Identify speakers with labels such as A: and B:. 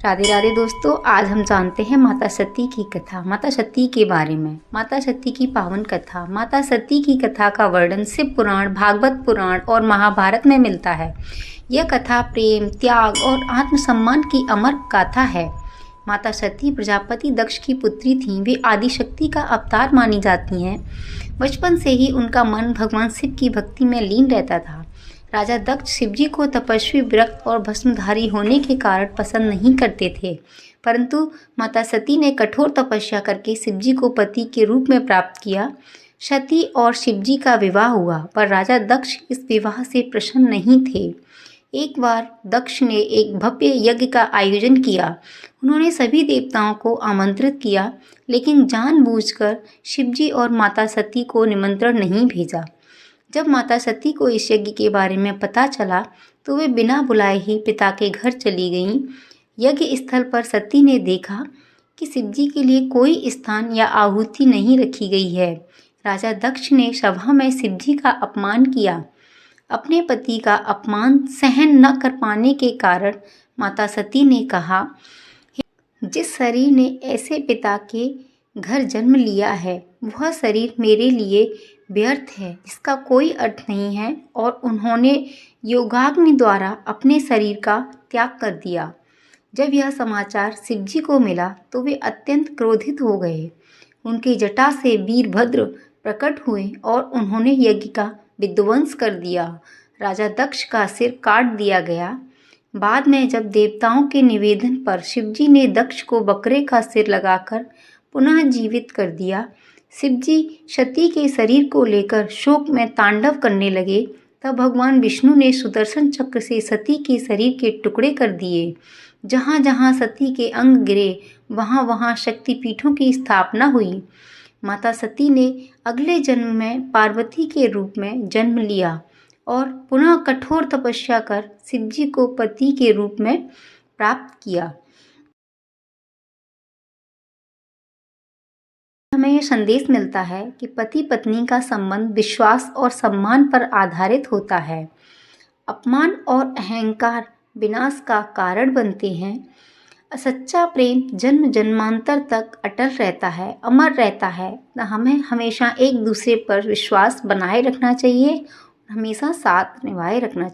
A: राधे राधे दोस्तों, आज हम जानते हैं माता सती की कथा, माता सती के बारे में। माता सती की पावन कथा। माता सती की कथा का वर्णन शिव पुराण, भागवत पुराण और महाभारत में मिलता है। यह कथा प्रेम, त्याग और आत्मसम्मान की अमर गाथा है। माता सती प्रजापति दक्ष की पुत्री थीं। वे आदिशक्ति का अवतार मानी जाती हैं। बचपन से ही उनका मन भगवान शिव की भक्ति में लीन रहता था। राजा दक्ष शिवजी को तपस्वी, विरक्त और भस्मधारी होने के कारण पसंद नहीं करते थे, परंतु माता सती ने कठोर तपस्या करके शिवजी को पति के रूप में प्राप्त किया। सती और शिवजी का विवाह हुआ, पर राजा दक्ष इस विवाह से प्रसन्न नहीं थे। एक बार दक्ष ने एक भव्य यज्ञ का आयोजन किया। उन्होंने सभी देवताओं को आमंत्रित किया, लेकिन जानबूझकर शिवजी और माता सती को निमंत्रण नहीं भेजा। जब माता सती को इस यज्ञ के बारे में पता चला तो वे बिना बुलाए ही पिता के घर चली गईं। यज्ञ स्थल पर सती ने देखा कि शिवजी के लिए कोई स्थान या आहुति नहीं रखी गई है। राजा दक्ष ने सभा में शिवजी का अपमान किया। अपने पति का अपमान सहन न कर पाने के कारण माता सती ने कहा, जिस शरीर ने ऐसे पिता के घर जन्म लिया है, वह शरीर मेरे लिए व्यर्थ है, इसका कोई अर्थ नहीं है। और उन्होंने योगाग्नि द्वारा अपने शरीर का त्याग कर दिया। जब यह समाचार शिवजी को मिला तो वे अत्यंत क्रोधित हो गए। उनकी जटा से वीरभद्र प्रकट हुए और उन्होंने यज्ञ का विध्वंस कर दिया। राजा दक्ष का सिर काट दिया गया। बाद में जब देवताओं के निवेदन पर शिवजी ने दक्ष को बकरे का सिर लगाकर पुनः जीवित कर दिया, शिवजी सती के शरीर को लेकर शोक में तांडव करने लगे। तब भगवान विष्णु ने सुदर्शन चक्र से सती के शरीर के टुकड़े कर दिए। जहाँ जहाँ सती के अंग गिरे, वहाँ वहाँ शक्तिपीठों की स्थापना हुई। माता सती ने अगले जन्म में पार्वती के रूप में जन्म लिया और पुनः कठोर तपस्या कर शिवजी को पति के रूप में प्राप्त किया। हमें यह संदेश मिलता है कि पति पत्नी का संबंध विश्वास और सम्मान पर आधारित होता है। अपमान और अहंकार विनाश का कारण बनते हैं। सच्चा प्रेम जन्म जन्मांतर तक अटल रहता है, अमर रहता है। हमें हमेशा एक दूसरे पर विश्वास बनाए रखना चाहिए, हमेशा साथ निभाए रखना चाहिए।